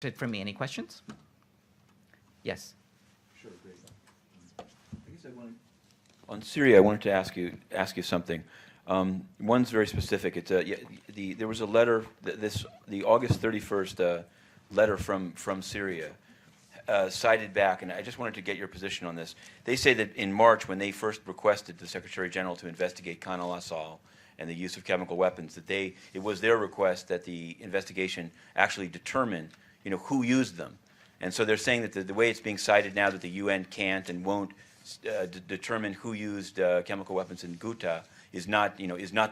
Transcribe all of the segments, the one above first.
it from me. Any questions? Yes. Sure, great. I guess on Syria, I wanted to ask you something. One's very specific. It's there was a letter, the August 31st letter from Syria, cited back, and I just wanted to get your position on this. They say that in March, when they first requested the Secretary General to investigate al-Asal and the use of chemical weapons, that it was their request that the investigation actually determine, who used them. And so they're saying that the way it's being cited now, that the UN can't and won't determine who used chemical weapons in Ghouta is not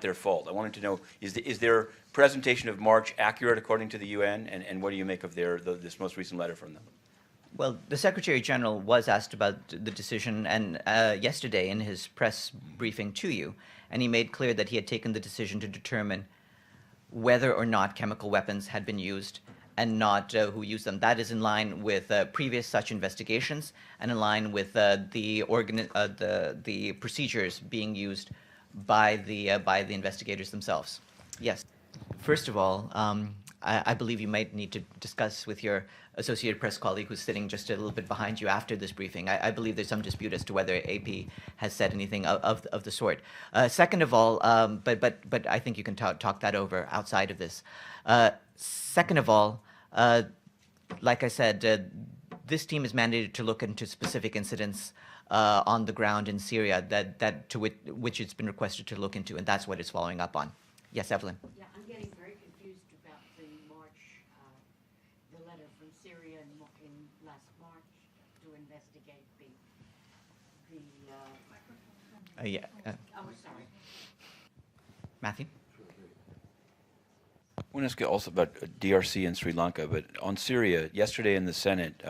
their fault. I wanted to know, is their presentation of March accurate according to the UN, and what do you make of this most recent letter from them? Well, the Secretary General was asked about the decision and yesterday in his press briefing to you, and he made clear that he had taken the decision to determine whether or not chemical weapons had been used and not who used them. That is in line with previous such investigations and in line with the procedures being used by the investigators themselves. Yes. First of all, I believe you might need to discuss with your Associated Press colleague who's sitting just a little bit behind you after this briefing. I believe there's some dispute as to whether AP has said anything of the sort. Second of all, but I think you can talk that over outside of this. Second of all, like I said, this team is mandated to look into specific incidents on the ground in Syria which it's been requested to look into, and that's what it's following up on. Yes, Evelyn. Yeah, I'm getting very confused about the the letter from Syria in last March to investigate Yeah. oh, sorry. Matthew? I want to ask you also about DRC and Sri Lanka, but on Syria, yesterday in the Senate,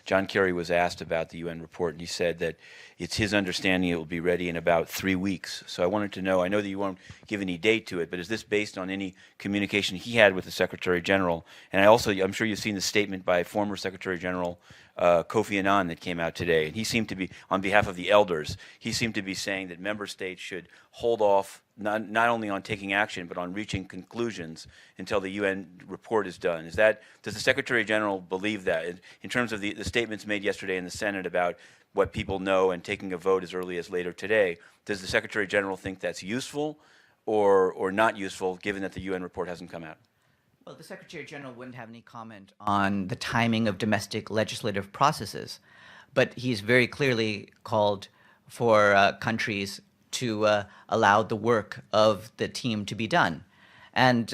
John Kerry was asked about the UN report, and he said that it's his understanding it will be ready in about 3 weeks. So I wanted to know, I know that you won't give any date to it, but is this based on any communication he had with the Secretary General? And I'm sure you've seen the statement by former Secretary General Kofi Annan that came out today, and he seemed to be, on behalf of the elders, he seemed to be saying that member states should hold off not only on taking action, but on reaching conclusions until the UN report is done. Does the Secretary General believe that? In terms of the statements made yesterday in the Senate about what people know and taking a vote as early as later today, does the Secretary General think that's useful or not useful, given that the UN report hasn't come out? Well, the Secretary General wouldn't have any comment on the timing of domestic legislative processes, but he's very clearly called for countries to allow the work of the team to be done. And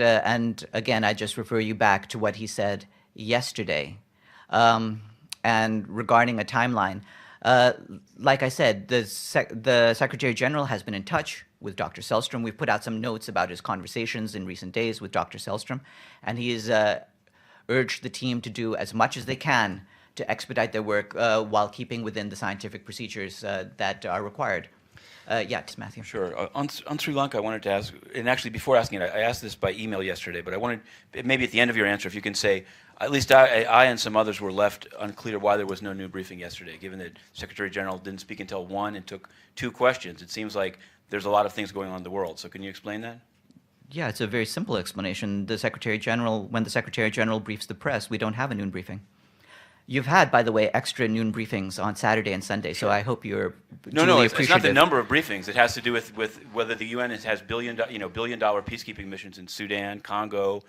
again, I just refer you back to what he said yesterday. And regarding a timeline, like I said, the Secretary General has been in touch with Dr. Sellstrom. We've put out some notes about his conversations in recent days with Dr. Sellstrom, and he has urged the team to do as much as they can to expedite their work while keeping within the scientific procedures that are required. Yes, Matthew. Sure. On Sri Lanka, I wanted to ask, and actually before asking it, I asked this by email yesterday, but I wanted, maybe at the end of your answer, if you can say, at least I and some others were left unclear why there was no new briefing yesterday, given that Secretary General didn't speak until 1 and took 2 questions. It seems like there's a lot of things going on in the world. So can you explain that? Yeah, it's a very simple explanation. The Secretary General, when the Secretary General briefs the press, we don't have a noon briefing. You've had, by the way, extra noon briefings on Saturday and Sunday, so I hope you're No, it's not the number of briefings. It has to do with whether the UN has billion-dollar peacekeeping missions in Sudan, Congo,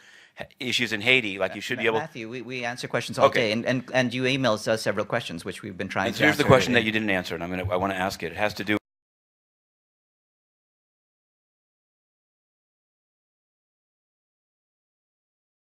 issues in Haiti. Like you should be able. Matthew, we answer questions all day, and you emailed us several questions, which we've been trying to answer. Here's the question that you didn't answer, and I want to ask it. It has to do